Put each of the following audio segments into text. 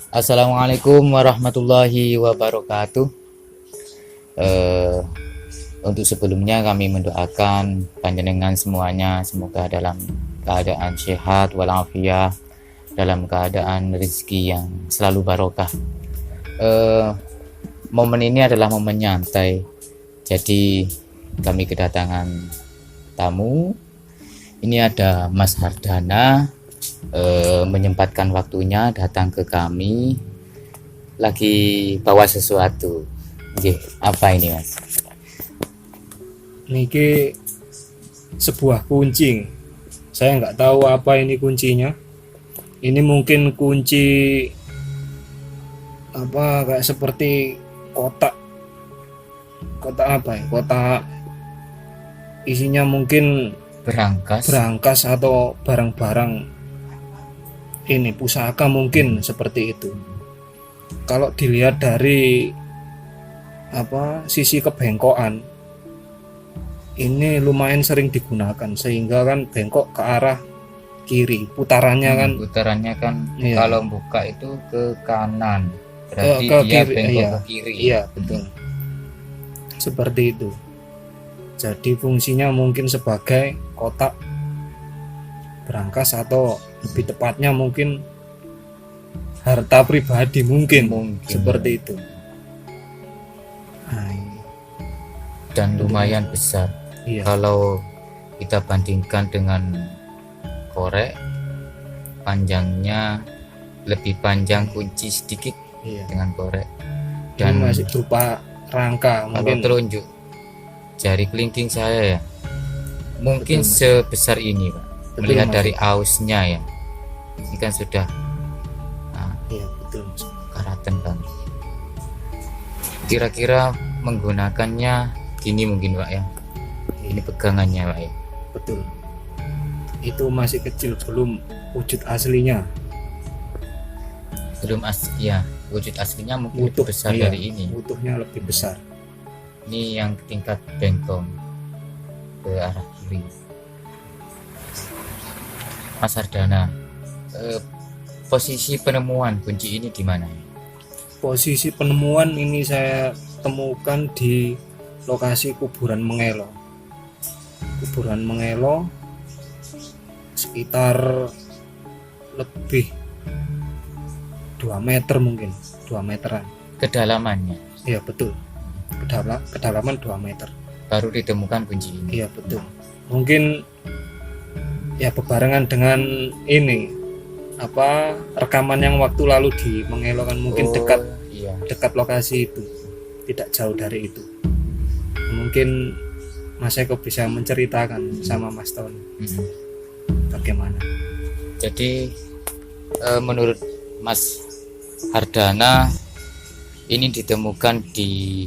Assalamualaikum warahmatullahi wabarakatuh. Eh, untuk sebelumnya kami mendoakan panjenengan semuanya semoga dalam keadaan sehat walafiat, dalam keadaan rezeki yang selalu barokah. Momen ini adalah momen nyantai, jadi kami kedatangan tamu. Ini ada Mas Hardana, menyempatkan waktunya datang ke kami, lagi bawa sesuatu. Oke, apa ini Mas? Niki sebuah kunci. Saya nggak tahu apa ini kuncinya. Ini mungkin kunci apa kayak seperti kotak apa ya? Kotak isinya mungkin berangkas atau barang-barang ini pusaka mungkin seperti itu. Kalau dilihat dari sisi kebengkokan, ini lumayan sering digunakan sehingga kan bengkok ke arah kiri, putarannya kan iya. Kalau buka itu ke kanan, berarti ke dia kiri, bengkok iya, ke kiri. Iya, betul. Seperti itu. Jadi fungsinya mungkin sebagai kotak berangkas atau lebih tepatnya mungkin harta pribadi mungkin. Seperti itu. Dan lumayan besar. Iya. Kalau kita bandingkan dengan korek, panjangnya lebih panjang kunci sedikit. Iya. Dengan korek. Dan ini masih berupa rangka. Kalau telunjuk jari kelingking saya ya, mungkin betul, sebesar ini Pak. Betul, melihat Mas. Dari ausnya ya, ini kan sudah iya, betul, Mas. Karatan kan. Kira-kira menggunakannya gini mungkin Pak ya. Ini pegangannya Pak ya. Betul. Itu masih kecil, belum wujud aslinya. Belum asli ya. Wujud aslinya mungkin utuh, lebih besar iya, dari ini. Utuhnya lebih besar. Ini yang tingkat bengkong ke arah kiri. Mas Hardana, posisi penemuan kunci ini di mana? Posisi penemuan ini saya temukan di lokasi kuburan Mengelo. Kuburan Mengelo sekitar lebih 2 meter mungkin, 2 meteran. Kedalamannya? Iya, betul. Kedalaman 2 meter. Baru ditemukan kunci ini? Iya, betul. Mungkin ya bebarengan dengan ini rekaman yang waktu lalu di Mengelo kan mungkin dekat lokasi itu, tidak jauh dari itu. Mungkin Mas Eko bisa menceritakan sama Mas Tony bagaimana. Jadi menurut Mas Hardana ini ditemukan di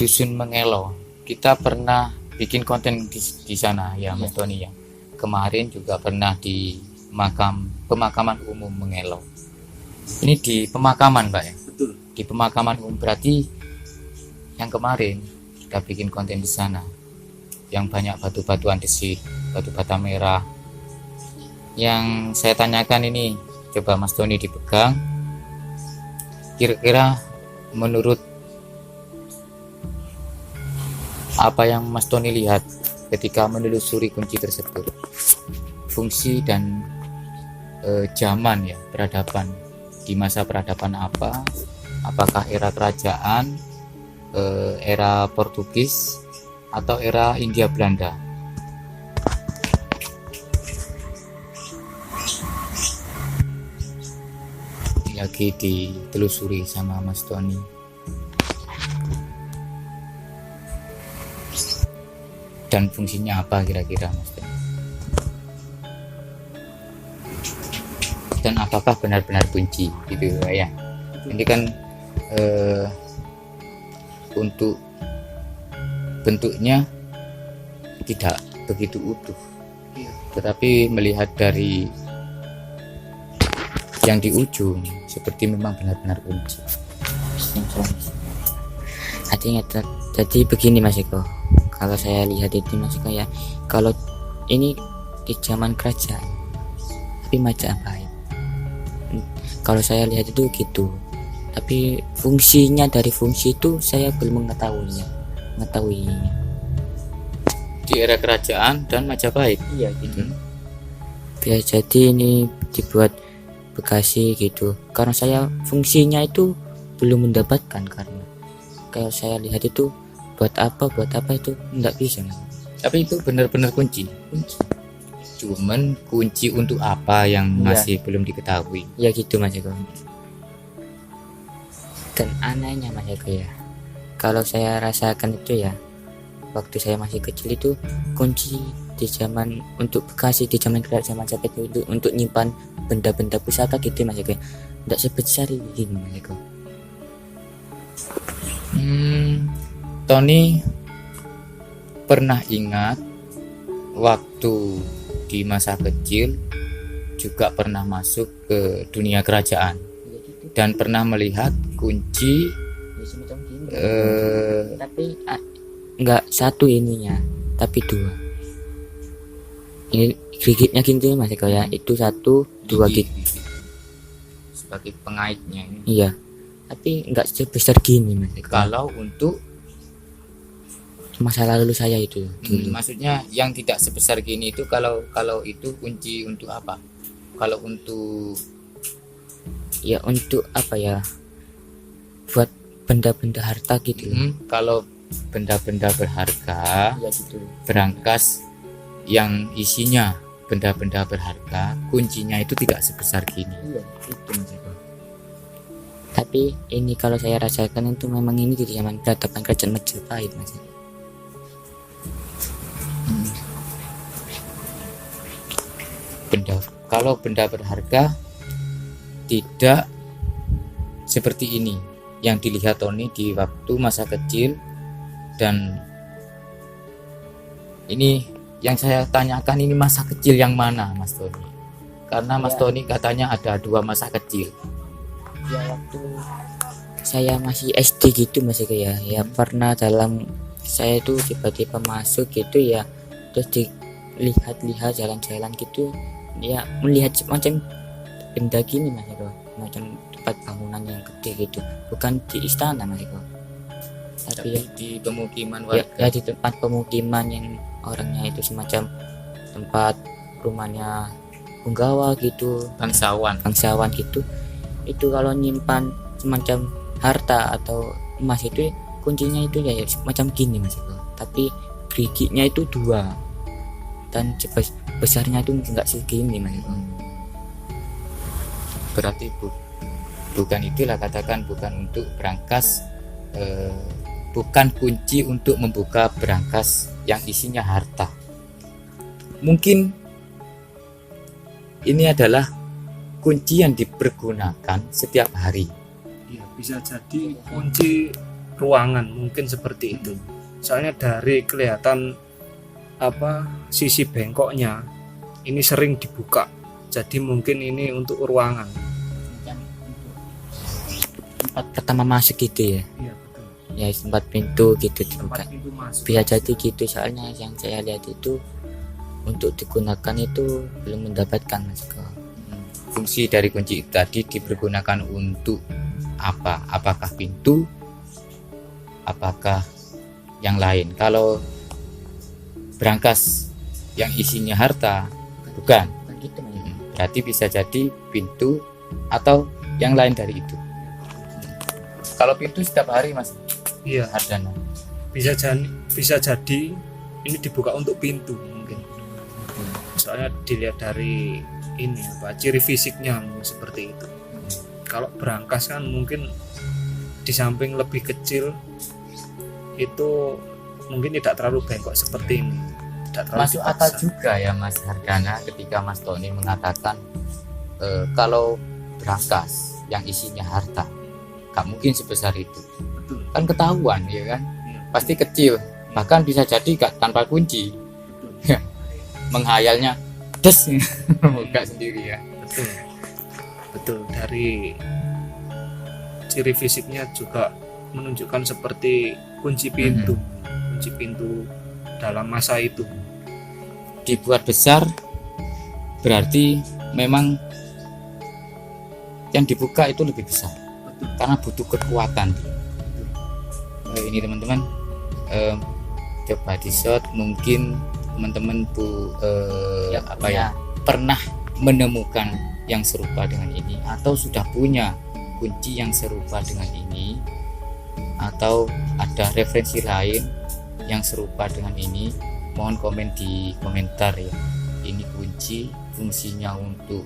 Dusun Mengelo. Kita pernah bikin konten di sana ya Mas Tony ya. Kemarin juga pernah di pemakaman umum Mengelo. Ini di pemakaman Pak ya? Betul. Di pemakaman umum, berarti yang kemarin kita bikin konten di sana yang banyak batu-batu andesit, batu bata merah. Yang saya tanyakan ini, coba Mas Tony dipegang. Kira-kira menurut apa yang Mas Tony lihat ketika menelusuri kunci tersebut, fungsi dan zaman ya, peradaban, di masa peradaban apa, apakah era kerajaan, era Portugis atau era Hindia Belanda? Lagi ditelusuri sama Mas Tony. Dan fungsinya apa kira-kira Mas Tony? Dan apakah benar-benar kunci gitu ya? Ini kan untuk bentuknya tidak begitu utuh, tetapi melihat dari yang di ujung seperti memang benar-benar kunci. Artinya jadi begini Mas Eko, kalau saya lihat itu Mas Eko ya, kalau ini di zaman kerajaan tapi Majapahit, Kalau saya lihat itu gitu. Tapi fungsinya dari fungsi itu saya belum mengetahuinya. Di era kerajaan dan Majapahit. Iya gitu. Bisa jadi ini dibuat Bekasi gitu. Karena saya fungsinya itu belum mendapatkan, karena kalau saya lihat itu buat apa itu enggak bisa. Tapi itu benar-benar kunci. Cuman kunci untuk apa yang masih belum diketahui. Ya gitu Mas Eko. Dan anehnya Mas Eko ya, kalau saya rasakan itu ya, waktu saya masih kecil itu kunci di zaman untuk Bekasi di zaman kerajaan Majapahit itu untuk nyimpan benda-benda pusaka gitu Mas Eko. Enggak sebesar ini Mas Eko. Tony pernah ingat waktu di masa kecil juga pernah masuk ke dunia kerajaan dan pernah melihat kunci tapi enggak satu ininya, tapi dua. Ini gigitnya gitu Mas Eko ya, itu 1, 2 gigit sebagai pengaitnya ini. Iya, tapi enggak sebesar gini Mas Eko. Kalau untuk masa lalu saya itu dulu. Maksudnya yang tidak sebesar gini itu kalau itu kunci untuk apa? Kalau untuk ya untuk apa ya, buat benda-benda harta gitu. Kalau benda-benda berharga ya gitu, berangkas yang isinya benda-benda berharga, kuncinya itu tidak sebesar gini. Iya itu Mas Eko. Tapi ini kalau saya rasakan itu memang ini di zaman peradaban kerajaan Majapahit Mas Eko. Kalau benda berharga tidak seperti ini yang dilihat Tony di waktu masa kecil, dan ini yang saya tanyakan, ini masa kecil yang mana Mas Tony? Karena Mas Tony katanya ada 2 masa kecil. Ya waktu saya masih SD gitu Mas Eko ya, pernah dalam saya itu tiba-tiba masuk gitu ya, terus dilihat-lihat jalan-jalan gitu ya, melihat semacam benda gini Mas Eko, macam tempat bangunan yang gede gitu, bukan di istana Mas Eko, tapi ya, di pemukiman warga. Ya di tempat pemukiman yang orangnya itu semacam tempat rumahnya penggawa gitu, bangsawan gitu. Itu kalau nyimpan semacam harta atau emas itu kuncinya itu ya semacam gini Mas Eko, tapi giginya itu 2 dan besarnya itu enggak segini Mas Eko. Berarti bukan itulah, katakan bukan untuk berangkas, bukan kunci untuk membuka berangkas yang isinya harta. Mungkin ini adalah kunci yang dipergunakan setiap hari. Iya, bisa jadi kunci ruangan, mungkin seperti itu. Soalnya dari kelihatan sisi bengkoknya ini sering dibuka, jadi mungkin ini untuk ruangan, tempat pertama masuk gitu ya. Iya betul. Ya tempat pintu gitu dibuka. Pintu masuk. Bisa jadi gitu, soalnya yang saya lihat itu untuk digunakan itu belum mendapatkan Mas Eko. Fungsi dari kunci tadi dipergunakan untuk apa? Apakah pintu? Apakah yang lain? Kalau berangkas yang isinya harta, bukan. Gitu, berarti bisa jadi pintu atau yang lain dari itu. Kalau pintu setiap hari Mas. Iya. Hardana. Bisa jadi ini dibuka untuk pintu mungkin. Soalnya dilihat dari ini ciri fisiknya seperti itu. Kalau berangkas kan mungkin di samping lebih kecil, itu mungkin tidak terlalu bengkok seperti ini. Masuk akal juga ya Mas Hardana ketika Mas Tony mengatakan kalau berangkas yang isinya harta gak mungkin sebesar itu. Betul. Kan ketahuan ya kan. Iya. Pasti kecil, bahkan bisa jadi gak tanpa kunci. Menghayalnya des buka sendiri ya. Betul, dari ciri fisiknya juga menunjukkan seperti kunci pintu dalam masa itu. Dibuat besar berarti memang yang dibuka itu lebih besar. Karena butuh kekuatan. Ini teman-teman, coba di shot, mungkin teman-teman pernah menemukan yang serupa dengan ini, atau sudah punya kunci yang serupa dengan ini, atau ada referensi lain yang serupa dengan ini. Mohon komen di komentar ya. Ini kunci fungsinya untuk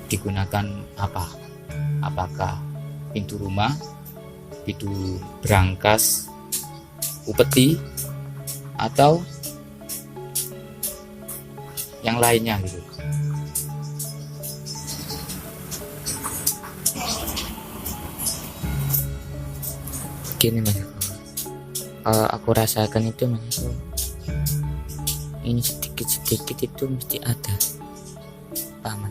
digunakan apa? Apakah pintu rumah, pintu berangkas, upeti, atau yang lainnya gitu. Gini Mas, aku rasakan itu Mas, ini sedikit-sedikit itu mesti ada paman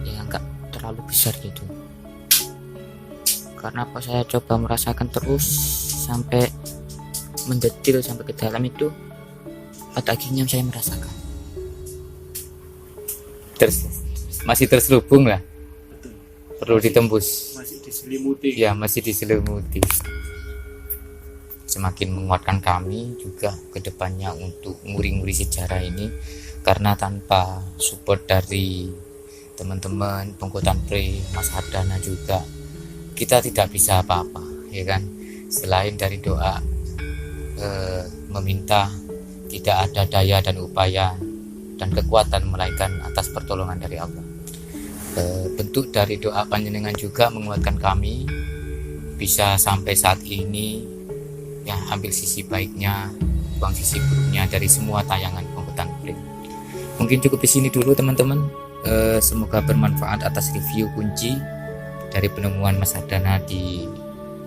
ya, enggak terlalu besar gitu. Karena apa, saya coba merasakan terus sampai mendetil sampai ke dalam itu, pada akhirnya saya merasakan masih terselubung lah. Perlu ditembus. Masih diselimuti. Ya, masih diselimuti. Semakin menguatkan kami juga ke depannya untuk nguri-nguri sejarah ini, karena tanpa support dari teman-teman Penghutan Pri, Mas Hardana juga, kita tidak bisa apa-apa, ya kan? Selain dari doa, meminta, tidak ada daya dan upaya dan kekuatan melainkan atas pertolongan dari Allah. Bentuk dari doa panjenengan juga menguatkan kami bisa sampai saat ini. Ya, ambil sisi baiknya, buang sisi buruknya dari semua tayangan Penghutan Pri. Mungkin cukup di sini dulu teman-teman. Semoga bermanfaat atas review kunci dari penemuan Mas Hardana di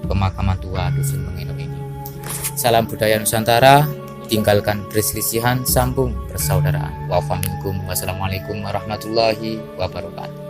pemakaman tua Dusun Mengelo ini. Salam budaya Nusantara, tinggalkan perselisihan, sambung persaudaraan. Wassalamualaikum warahmatullahi wabarakatuh.